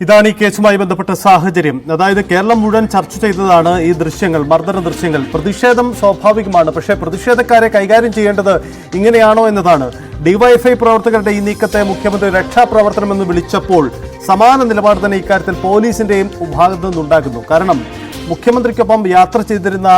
ഇതാണ് ഈ കേസുമായി ബന്ധപ്പെട്ട സാഹചര്യം. അതായത് കേരളം മുഴുവൻ ചർച്ച ചെയ്തതാണ് ഈ ദൃശ്യങ്ങൾ, മർദ്ദന ദൃശ്യങ്ങൾ. പ്രതിഷേധം സ്വാഭാവികമാണ്, പക്ഷേ പ്രതിഷേധക്കാരെ കൈകാര്യം ചെയ്യേണ്ടത് ഇങ്ങനെയാണോ എന്നതാണ്. ഡിവൈഎഫ്ഐ പ്രവർത്തകരുടെ ഈ നീക്കത്തെ മുഖ്യമന്ത്രി രക്ഷാപ്രവർത്തനമെന്ന് വിളിച്ചപ്പോൾ സമാന നിലപാട് തന്നെ ഇക്കാര്യത്തിൽ പോലീസിന്റെയും ഭാഗത്തു നിന്നുണ്ടാകുന്നു. കാരണം മുഖ്യമന്ത്രിക്കൊപ്പം യാത്ര ചെയ്തിരുന്ന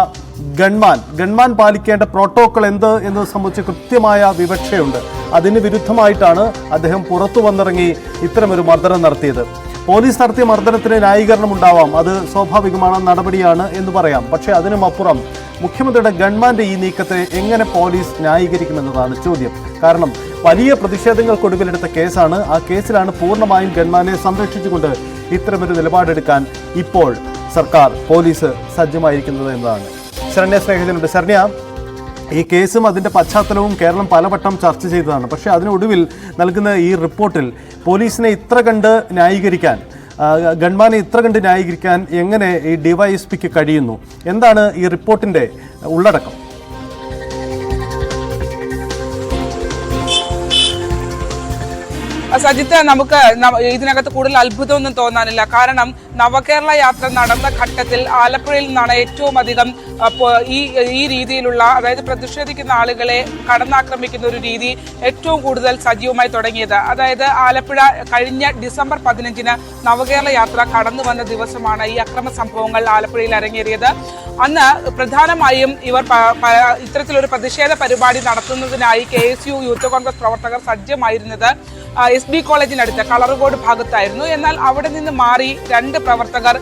ഗൺമാൻ പാലിക്കേണ്ട പ്രോട്ടോകോൾ എന്ത് എന്നത് സംബന്ധിച്ച് കൃത്യമായ വിവക്ഷയുണ്ട്. അതിന് വിരുദ്ധമായിട്ടാണ് അദ്ദേഹം പുറത്തു വന്നിറങ്ങി ഇത്തരമൊരു മർദ്ദനം നടത്തിയത്. പോലീസ് നടത്തിയ മർദ്ദനത്തിന് ന്യായീകരണം ഉണ്ടാവാം, അത് സ്വാഭാവികമാണ്, നടപടിയാണ് എന്ന് പറയാം. പക്ഷേ അതിനുമപ്പുറം മുഖ്യമന്ത്രിയുടെ ഗൺമാന്റെ ഈ നീക്കത്തെ എങ്ങനെ പോലീസ് ന്യായീകരിക്കുമെന്നതാണ് ചോദ്യം. കാരണം വലിയ പ്രതിഷേധങ്ങൾക്കൊടുവിലെടുത്ത കേസാണ്. ആ കേസിലാണ് പൂർണ്ണമായും ഗൺമാനെ സംരക്ഷിച്ചുകൊണ്ട് ഇത്തരമൊരു നിലപാടെടുക്കാൻ ഇപ്പോൾ സർക്കാർ, പോലീസ് സജ്ജമായിരിക്കുന്നത് എന്നതാണ്. ശരണ്യ സ്നേഹിതനുണ്ട്. ശരണ്യ, ഈ കേസും അതിൻ്റെ പശ്ചാത്തലവും കേരളം പലവട്ടം ചർച്ച ചെയ്തതാണ്. പക്ഷേ അതിനൊടുവിൽ നൽകുന്ന ഈ റിപ്പോർട്ടിൽ പോലീസിനെ ഇത്ര കണ്ട് ന്യായീകരിക്കാൻ, ഗൺമാനെ ഇത്ര കണ്ട് ന്യായീകരിക്കാൻ എങ്ങനെ ഈ ഡിവൈഎസ്പിക്ക് കഴിയുന്നു? എന്താണ് ഈ റിപ്പോർട്ടിൻ്റെ ഉള്ളടക്കം? സജിത്ത്, നമുക്ക് ഇതിനകത്ത് കൂടുതൽ അത്ഭുതമൊന്നും തോന്നാനില്ല. കാരണം നവകേരള യാത്ര നടന്ന ഘട്ടത്തിൽ ആലപ്പുഴയിൽ നിന്നാണ് ഏറ്റവും അധികം ഈ രീതിയിലുള്ള, അതായത് പ്രതിഷേധിക്കുന്ന ആളുകളെ കടന്നാക്രമിക്കുന്ന ഒരു രീതി ഏറ്റവും കൂടുതൽ സജീവമായി തുടങ്ങിയത്. അതായത് ആലപ്പുഴ കഴിഞ്ഞ ഡിസംബർ 15-ന് നവകേരള യാത്ര കടന്നു വന്ന ദിവസമാണ് ഈ അക്രമ സംഭവങ്ങൾ ആലപ്പുഴയിൽ അരങ്ങേറിയത്. അന്ന് പ്രധാനമായും ഇവർ ഇത്തരത്തിലൊരു പ്രതിഷേധ പരിപാടി നടത്തുന്നതിനായി KSU യൂത്ത് കോൺഗ്രസ് പ്രവർത്തകർ സജ്ജമായിരുന്നത് SB കോളേജിനടുത്ത് കളറുകോട് ഭാഗത്തായിരുന്നു. എന്നാൽ അവിടെ നിന്ന് മാറി രണ്ട് പ്രവർത്തകർ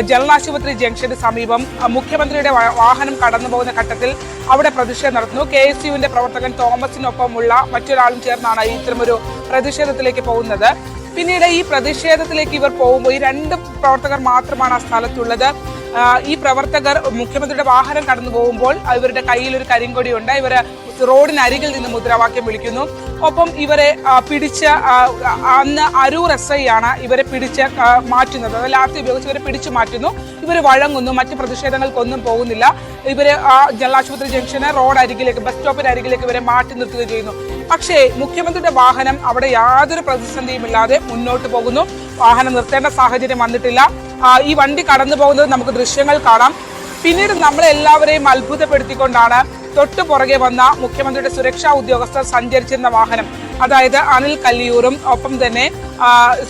ജനറൽ ആശുപത്രി ജംഗ്ഷന് സമീപം മുഖ്യമന്ത്രിയുടെ വാഹനം കടന്നു പോകുന്ന ഘട്ടത്തിൽ അവിടെ പ്രതിഷേധം നടത്തുന്നു. KSUവിന്റെ പ്രവർത്തകൻ തോമസിനൊപ്പമുള്ള മറ്റൊരാളും ചേർന്നാണ് ഇത്തരമൊരു പ്രതിഷേധത്തിലേക്ക് പോകുന്നത്. പിന്നീട് ഈ പ്രതിഷേധത്തിലേക്ക് ഇവർ പോകുമ്പോൾ ഈ രണ്ട് പ്രവർത്തകർ മാത്രമാണ് ആ സ്ഥലത്തുള്ളത്. ഈ പ്രവർത്തകർ മുഖ്യമന്ത്രിയുടെ വാഹനം കടന്നു പോകുമ്പോൾ ഇവരുടെ കയ്യിൽ ഒരു കരിങ്കൊടിയുണ്ട്. ഇവര് റോഡിനരികിൽ നിന്ന് മുദ്രാവാക്യം വിളിക്കുന്നു. ഒപ്പം ഇവരെ പിടിച്ച്, അന്ന് അരൂർ SI ആണ് ഇവരെ പിടിച്ച് മാറ്റുന്നത്. ലാത്തി ഉപയോഗിച്ച് ഇവരെ പിടിച്ചു മാറ്റുന്നു. ഇവർ വഴങ്ങുന്നു, മറ്റ് പ്രതിഷേധങ്ങൾക്കൊന്നും പോകുന്നില്ല. ഇവര് ജനറൽ ആശുപത്രി ജംഗ്ഷന് റോഡ് അരികിലേക്ക്, ബസ് സ്റ്റോപ്പിന് അരികിലേക്ക് ഇവരെ മാറ്റി നിർത്തുകയും ചെയ്യുന്നു. പക്ഷേ മുഖ്യമന്ത്രിയുടെ വാഹനം അവിടെ യാതൊരു പ്രതിസന്ധിയുമില്ലാതെ മുന്നോട്ട് പോകുന്നു. വാഹനം നിർത്തേണ്ട സാഹചര്യം വന്നിട്ടില്ല. ഈ വണ്ടി കടന്നു പോകുന്നത് നമുക്ക് ദൃശ്യങ്ങൾ കാണാം. പിന്നീട് നമ്മളെല്ലാവരെയും അത്ഭുതപ്പെടുത്തിക്കൊണ്ടാണ് തൊട്ടു പുറകെ വന്ന മുഖ്യമന്ത്രിയുടെ സുരക്ഷാ ഉദ്യോഗസ്ഥർ സഞ്ചരിച്ചിരുന്ന വാഹനം, അതായത് അനിൽ കല്ലിയൂറും ഒപ്പം തന്നെ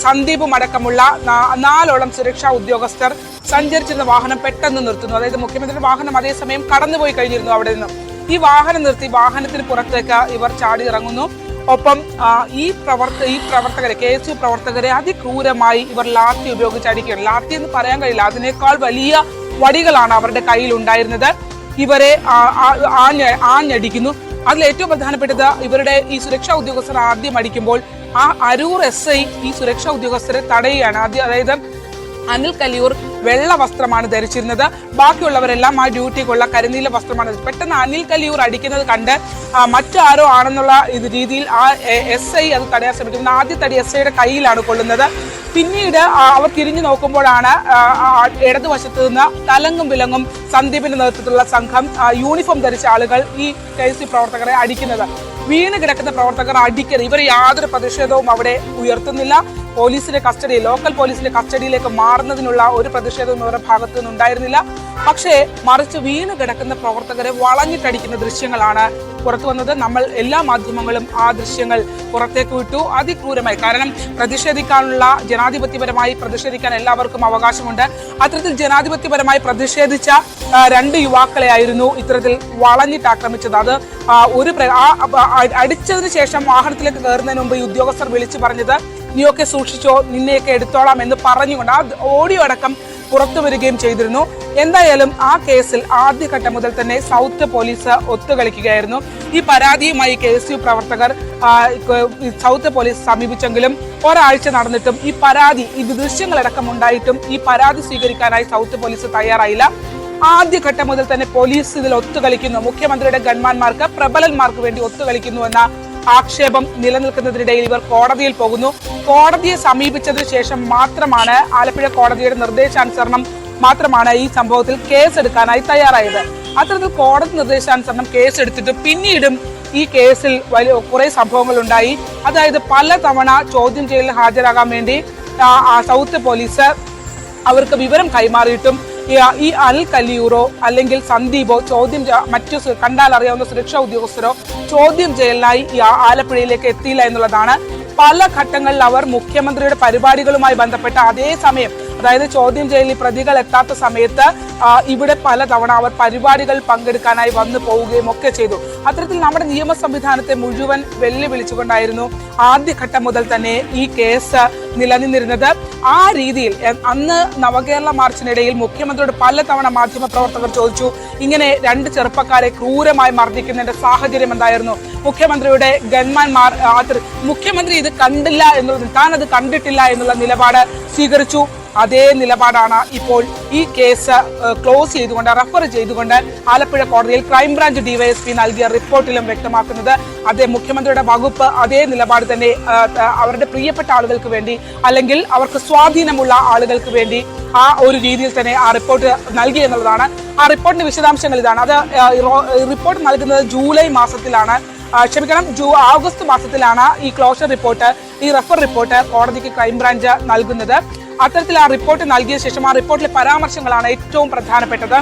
സന്ദീപും അടക്കമുള്ള 4ഓളം സുരക്ഷാ ഉദ്യോഗസ്ഥർ സഞ്ചരിച്ചിരുന്ന വാഹനം പെട്ടെന്ന് നിർത്തുന്നു. അതായത് മുഖ്യമന്ത്രിയുടെ വാഹനം അതേസമയം കടന്നുപോയി കഴിഞ്ഞിരുന്നു അവിടെ നിന്ന്. ഈ വാഹനം നിർത്തി വാഹനത്തിന് പുറത്തേക്ക് ഇവർ ചാടി ഇറങ്ങുന്നു. ഒപ്പം ഈ പ്രവർത്തകരെ, KSU പ്രവർത്തകരെ അതിക്രൂരമായി ഇവർ ലാത്തി ഉപയോഗിച്ച് അടിക്കുകയാണ്. ലാത്തി എന്ന് പറയാൻ കഴിയില്ല, അതിനേക്കാൾ വലിയ വടികളാണ് അവരുടെ കയ്യിൽ ഉണ്ടായിരുന്നത്. ഇവരെ ആഞ്ഞടിക്കുന്നു. അതിൽ ഏറ്റവും പ്രധാനപ്പെട്ടത് ഇവരുടെ ഈ സുരക്ഷാ ഉദ്യോഗസ്ഥർ ആദ്യം അടിക്കുമ്പോൾ ആ അരൂർ SI ഈ സുരക്ഷാ ഉദ്യോഗസ്ഥരെ തടയുകയാണ്. അതായത് അനിൽ കല്ലിയൂർ വെള്ള വസ്ത്രമാണ് ധരിച്ചിരുന്നത്, ബാക്കിയുള്ളവരെല്ലാം ആ ഡ്യൂട്ടിക്കുള്ള കരിനീല വസ്ത്രമാണ്. പെട്ടെന്ന് അനിൽ കല്ലിയൂർ അടിക്കുന്നത് കണ്ട് മറ്റാരോ ആണെന്നുള്ള രീതിയിൽ ആ SI അത് തടയാൻ ശ്രമിക്കുന്നത്. ആദ്യ തടി SIയുടെ കയ്യിലാണ് കൊള്ളുന്നത്. പിന്നീട് അവർ തിരിഞ്ഞു നോക്കുമ്പോഴാണ് ഇടതുവശത്ത് നിന്ന് തലങ്ങും വിലങ്ങും സന്ദീപിന്റെ നേതൃത്വത്തിലുള്ള സംഘം യൂണിഫോം ധരിച്ച ആളുകൾ ഈ KSU പ്രവർത്തകരെ അടിക്കുന്നത്. വീണ് കിടക്കുന്ന പ്രവർത്തകർ അടിക്കരുത്, ഇവർ യാതൊരു പ്രതിഷേധവും അവിടെ ഉയർത്തുന്നില്ല. പോലീസിന്റെ കസ്റ്റഡി, ലോക്കൽ പോലീസിന്റെ കസ്റ്റഡിയിലേക്ക് മാറുന്നതിനുള്ള ഒരു പ്രതിഷേധവും ഇവരുടെ ഭാഗത്തു നിന്നുണ്ടായിരുന്നില്ല. പക്ഷേ മറിച്ച് വീണ് കിടക്കുന്ന പ്രവർത്തകരെ വളഞ്ഞിട്ടടിക്കുന്ന ദൃശ്യങ്ങളാണ് പുറത്തു വന്നത്. നമ്മൾ എല്ലാ മാധ്യമങ്ങളും ആ ദൃശ്യങ്ങൾ പുറത്തേക്ക് വിട്ടു അതിക്രൂരമായി. കാരണം പ്രതിഷേധിക്കാനുള്ള, ജനാധിപത്യപരമായി പ്രതിഷേധിക്കാൻ എല്ലാവർക്കും അവകാശമുണ്ട്. അത്തരത്തിൽ ജനാധിപത്യപരമായി പ്രതിഷേധിച്ച രണ്ട് യുവാക്കളെ ആയിരുന്നു ഇത്തരത്തിൽ വളഞ്ഞിട്ട് ആക്രമിച്ചത്. അത് അടിച്ചതിന് ശേഷം വാഹനത്തിലേക്ക് കയറുന്നതിന് മുമ്പ് ഈ ഉദ്യോഗസ്ഥർ വിളിച്ചു പറഞ്ഞത് നീയൊക്കെ സൂക്ഷിച്ചോ, നിന്നെയൊക്കെ എടുത്തോളാം എന്ന് പറഞ്ഞുകൊണ്ട് ആ ഓഡിയോ അടക്കം പുറത്തു വരികയും ചെയ്തിരുന്നു. എന്തായാലും ആ കേസിൽ ആദ്യഘട്ടം മുതൽ തന്നെ സൗത്ത് പോലീസ് ഒത്തുകളിക്കുകയായിരുന്നു. ഈ പരാതിയുമായി KSU പ്രവർത്തകർ സൗത്ത് പോലീസ് സമീപിച്ചെങ്കിലും ഒരാഴ്ച നടന്നിട്ടും ഈ പരാതി, ഈ ദൃശ്യങ്ങളടക്കം ഉണ്ടായിട്ടും ഈ പരാതി സ്വീകരിക്കാനായി സൗത്ത് പോലീസ് തയ്യാറായില്ല. ആദ്യഘട്ടം മുതൽ തന്നെ പോലീസ് ഇതിൽ ഒത്തുകളിക്കുന്നു, മുഖ്യമന്ത്രിയുടെ ഗൺമാന്മാർക്ക്, പ്രബലന്മാർക്ക് വേണ്ടി ഒത്തുകളിക്കുന്നു എന്ന ആക്ഷേപം നിലനിൽക്കുന്നതിനിടയിൽ ഇവർ കോടതിയിൽ പോകുന്നു. കോടതിയെ സമീപിച്ചതിനു ശേഷം മാത്രമാണ്, ആലപ്പുഴ കോടതിയുടെ നിർദ്ദേശാനുസരണം മാത്രമാണ് ഈ സംഭവത്തിൽ കേസെടുക്കാനായി തയ്യാറായത്. അത്തരത്തിൽ കോടതി നിർദ്ദേശാനുസരണം കേസെടുത്തിട്ട് പിന്നീടും ഈ കേസിൽ കുറെ സംഭവങ്ങൾ ഉണ്ടായി. അതായത് പലതവണ ചോദ്യം ചെയ്യലിൽ ഹാജരാകാൻ വേണ്ടി സൗത്ത് പോലീസ് അവർക്ക് വിവരം കൈമാറിയിട്ടും ഈ അനിൽ കല്ലിയൂറോ അല്ലെങ്കിൽ സന്ദീപോ മറ്റു കണ്ടാൽ അറിയാവുന്ന സുരക്ഷാ ഉദ്യോഗസ്ഥരോ ചോദ്യം ചെയ്യലിനായി ആലപ്പുഴയിലേക്ക് എത്തിയില്ല എന്നുള്ളതാണ്. പല ഘട്ടങ്ങളിൽ അവർ മുഖ്യമന്ത്രിയുടെ പരിപാടികളുമായി ബന്ധപ്പെട്ട അതേ സമയം, അതായത് ചോദ്യം ചെയ്യലിൽ പ്രതികൾ എത്താത്ത സമയത്ത് ഇവിടെ പലതവണ അവർ പരിപാടികൾ പങ്കെടുക്കാനായി വന്നു പോവുകയും ഒക്കെ ചെയ്തു. അത്തരത്തിൽ നമ്മുടെ നിയമ സംവിധാനത്തെ മുഴുവൻ വെല്ലുവിളിച്ചുകൊണ്ടായിരുന്നു ആദ്യഘട്ടം മുതൽ തന്നെ ഈ കേസ് നിലനിന്നിരുന്നത്. ആ രീതിയിൽ അന്ന് നവകേരള മാർച്ചിനിടയിൽ മുഖ്യമന്ത്രിയോട് പലതവണ മാധ്യമ പ്രവർത്തകർ ചോദിച്ചു, ഇങ്ങനെ 2 ചെറുപ്പക്കാരെ ക്രൂരമായി മർദ്ദിക്കുന്നതിന്റെ സാഹചര്യം എന്തായിരുന്നു? മുഖ്യമന്ത്രിയുടെ ഗൺമാൻമാർ മുഖ്യമന്ത്രി ഇത് കണ്ടില്ല എന്നുള്ളത്, താൻ അത് കണ്ടിട്ടില്ല എന്നുള്ള നിലപാട് സ്വീകരിച്ചു. അതേ നിലപാടാണ് ഇപ്പോൾ ഈ കേസ് ക്ലോസ് ചെയ്തുകൊണ്ട്, റെഫർ ചെയ്തുകൊണ്ട് ആലപ്പുഴ കോടതിയിൽ ക്രൈംബ്രാഞ്ച് ഡിവൈഎസ്പി നൽകിയ റിപ്പോർട്ടിലും വ്യക്തമാക്കുന്നത്. അതേ മുഖ്യമന്ത്രിയുടെ വകുപ്പ് അതേ നിലപാട് തന്നെ അവരുടെ പ്രിയപ്പെട്ട ആളുകൾക്ക് വേണ്ടി അല്ലെങ്കിൽ അവർക്ക് സ്വാധീനമുള്ള ആളുകൾക്ക് വേണ്ടി ആ ഒരു രീതിയിൽ തന്നെ ആ റിപ്പോർട്ട് നൽകി എന്നുള്ളതാണ്. ആ റിപ്പോർട്ടിന്റെ വിശദാംശങ്ങൾ ഇതാണ്. അത് റിപ്പോർട്ട് നൽകുന്നത് ജൂലൈ മാസത്തിലാണ്, ഓഗസ്റ്റ് മാസത്തിലാണ് ഈ ക്ലോഷർ റിപ്പോർട്ട്, ഈ റെഫർ റിപ്പോർട്ട് കോടതിക്ക് ക്രൈംബ്രാഞ്ച് നൽകുന്നത്. അത്തരത്തിൽ ആ റിപ്പോർട്ട് നൽകിയ ശേഷം ആ റിപ്പോർട്ടിലെ പരാമർശങ്ങളാണ് ഏറ്റവും പ്രധാനപ്പെട്ടത്.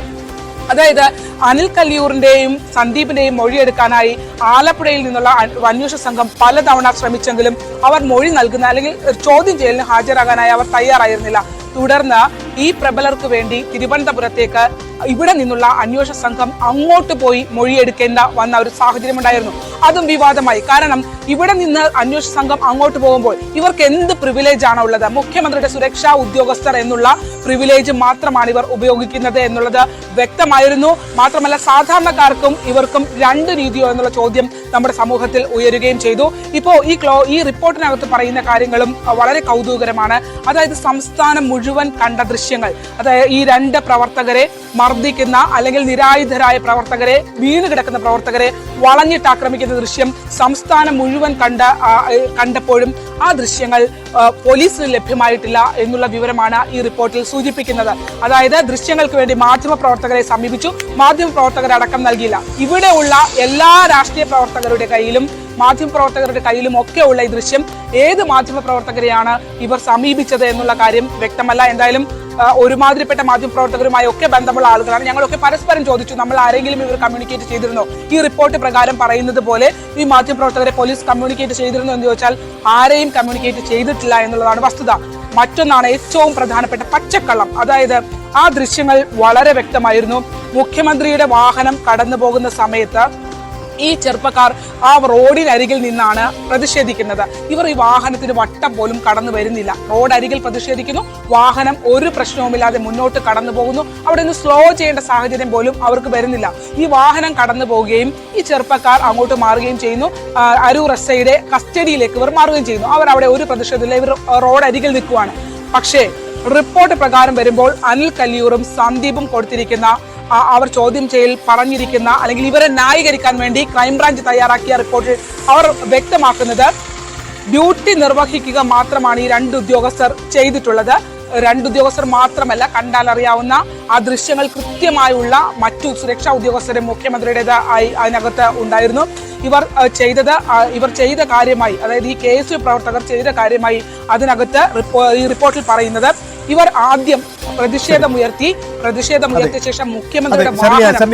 അതായത് അനിൽ കല്ലിയൂറിന്റെയും സന്ദീപിന്റെയും മൊഴിയെടുക്കാനായി ആലപ്പുഴയിൽ നിന്നുള്ള അന്വേഷണ സംഘം പലതവണ ശ്രമിച്ചെങ്കിലും അവർ മൊഴി നൽകുന്ന അല്ലെങ്കിൽ ചോദ്യം ചെയ്യലിന് ഹാജരാകാനായി അവർ തയ്യാറായിരുന്നില്ല. തുടർന്ന് ഈ പ്രബലർക്ക് വേണ്ടി തിരുവനന്തപുരത്തേക്ക് ഇവിടെ നിന്നുള്ള അന്വേഷണ സംഘം അങ്ങോട്ട് പോയി മൊഴിയെടുക്കേണ്ട വന്ന ഒരു സാഹചര്യം ഉണ്ടായിരുന്നു. അതും വിവാദമായി. കാരണം ഇവിടെ നിന്ന് അന്വേഷണ സംഘം അങ്ങോട്ട് പോകുമ്പോൾ ഇവർക്ക് എന്ത് പ്രിവിലേജ് ആണ് ഉള്ളത്? മുഖ്യമന്ത്രിയുടെ സുരക്ഷാ ഉദ്യോഗസ്ഥർ എന്നുള്ള പ്രിവിലേജ് മാത്രമാണ് ഇവർ ഉപയോഗിക്കുന്നത് എന്നുള്ളത് വ്യക്തമായിരുന്നു. മാത്രമല്ല സാധാരണക്കാർക്കും ഇവർക്കും 2 രീതിയോ എന്നുള്ള ചോദ്യം നമ്മുടെ സമൂഹത്തിൽ ഉയരുകയും ചെയ്തു. ഇപ്പോ ഈ റിപ്പോർട്ടിനകത്ത് പറയുന്ന കാര്യങ്ങളും വളരെ കൗതുകകരമാണ്. അതായത് സംസ്ഥാനം മുഴുവൻ കണ്ട ദൃശ്യങ്ങൾ, അതായത് ഈ 2 പ്രവർത്തകരെ മർദ്ദിക്കുന്ന അല്ലെങ്കിൽ നിരായുധരായ പ്രവർത്തകരെ, വീണ് കിടക്കുന്ന പ്രവർത്തകരെ വളഞ്ഞിട്ട് ആക്രമിക്കുന്ന ദൃശ്യം സംസ്ഥാനം മുഴുവൻ കണ്ടപ്പോഴും ആ ദൃശ്യങ്ങൾ പോലീസിന് ലഭ്യമായിട്ടില്ല എന്നുള്ള വിവരമാണ് ഈ റിപ്പോർട്ടിൽ സൂചിപ്പിക്കുന്നത്. അതായത് ദൃശ്യങ്ങൾക്ക് വേണ്ടി മാധ്യമപ്രവർത്തകരെ സമീപിച്ചു, മാധ്യമപ്രവർത്തകരടക്കം നൽകിയില്ല. ഇവിടെയുള്ള എല്ലാ രാഷ്ട്രീയ പ്രവർത്തകരുടെ കയ്യിലും മാധ്യമപ്രവർത്തകരുടെ കയ്യിലും ഒക്കെ ഉള്ള ഈ ദൃശ്യം ഏത് മാധ്യമപ്രവർത്തകരെയാണ് ഇവർ സമീപിച്ചത് എന്നുള്ള കാര്യം വ്യക്തമല്ല. എന്തായാലും ഒരുമാതിരിപ്പെട്ട മാധ്യമപ്രവർത്തകരുമായി ഒക്കെ ബന്ധമുള്ള ആളുകളാണ്. ഞങ്ങളൊക്കെ പരസ്പരം ചോദിച്ചു, നമ്മൾ ആരെങ്കിലും ഇവർ കമ്മ്യൂണിക്കേറ്റ് ചെയ്തിരുന്നോ? ഈ റിപ്പോർട്ട് പ്രകാരം പറയുന്നത് പോലെ ഈ മാധ്യമപ്രവർത്തകരെ പോലീസ് കമ്മ്യൂണിക്കേറ്റ് ചെയ്തിരുന്നോ എന്ന് ചോദിച്ചാൽ ആരെയും കമ്മ്യൂണിക്കേറ്റ് ചെയ്തിട്ടില്ല എന്നുള്ളതാണ് വസ്തുത. മറ്റൊന്നാണ് ഏറ്റവും പ്രധാനപ്പെട്ട പച്ചക്കള്ളം. അതായത് ആ ദൃശ്യങ്ങൾ വളരെ വ്യക്തമായിരുന്നു. മുഖ്യമന്ത്രിയുടെ വാഹനം കടന്നു പോകുന്ന സമയത്ത് ഈ ചെറുപ്പക്കാർ ആ റോഡിനരികിൽ നിന്നാണ് പ്രതിഷേധിക്കുന്നത്. ഇവർ ഈ വാഹനത്തിന് വട്ടം പോലും കടന്നു വരുന്നില്ല. റോഡരികിൽ പ്രതിഷേധിക്കുന്നു, വാഹനം ഒരു പ്രശ്നവുമില്ലാതെ മുന്നോട്ട് കടന്നു പോകുന്നു. അവിടെ നിന്ന് സ്ലോ ചെയ്യേണ്ട സാഹചര്യം പോലും അവർക്ക് വരുന്നില്ല. ഈ വാഹനം കടന്നു പോവുകയും ഈ ചെറുപ്പക്കാർ അങ്ങോട്ട് മാറുകയും ചെയ്യുന്നു. അരൂർ എസ്ഐയുടെ കസ്റ്റഡിയിലേക്ക് ഇവർ മാറുകയും ചെയ്യുന്നു. അവർ അവിടെ ഒരു പ്രതിഷേധമില്ല, ഇവർ റോഡരികിൽ നിൽക്കുവാണ്. പക്ഷേ റിപ്പോർട്ട് പ്രകാരം വരുമ്പോൾ അനിൽ കല്ലിയൂറും സന്ദീപും കൊടുത്തിരിക്കുന്ന അവർ ചോദ്യം ചെയ്യൽ പറഞ്ഞിരിക്കുന്ന അല്ലെങ്കിൽ ഇവരെ ന്യായീകരിക്കാൻ വേണ്ടി ക്രൈംബ്രാഞ്ച് തയ്യാറാക്കിയ റിപ്പോർട്ടിൽ അവർ വ്യക്തമാക്കുന്നത് ഡ്യൂട്ടി നിർവഹിക്കുക മാത്രമാണ് ഈ 2 ഉദ്യോഗസ്ഥർ ചെയ്തിട്ടുള്ളത്. 2 ഉദ്യോഗസ്ഥർ മാത്രമല്ല, കണ്ടാൽ അറിയാവുന്ന ആ ദൃശ്യങ്ങൾ കൃത്യമായുള്ള മറ്റു സുരക്ഷാ ഉദ്യോഗസ്ഥരും മുഖ്യമന്ത്രിയുടേത് അതിനകത്ത് ഉണ്ടായിരുന്നു. ഇവർ ചെയ്ത കാര്യമായി, അതായത് ഈ KSU പ്രവർത്തകർ ചെയ്ത കാര്യമായി അതിനകത്ത് ഈ റിപ്പോർട്ടിൽ പറയുന്നത്, ഇവർ ആദ്യം പ്രതിഷേധമുയർത്തിയ ശേഷം മുഖ്യമന്ത്രിയുടെ വാഹനം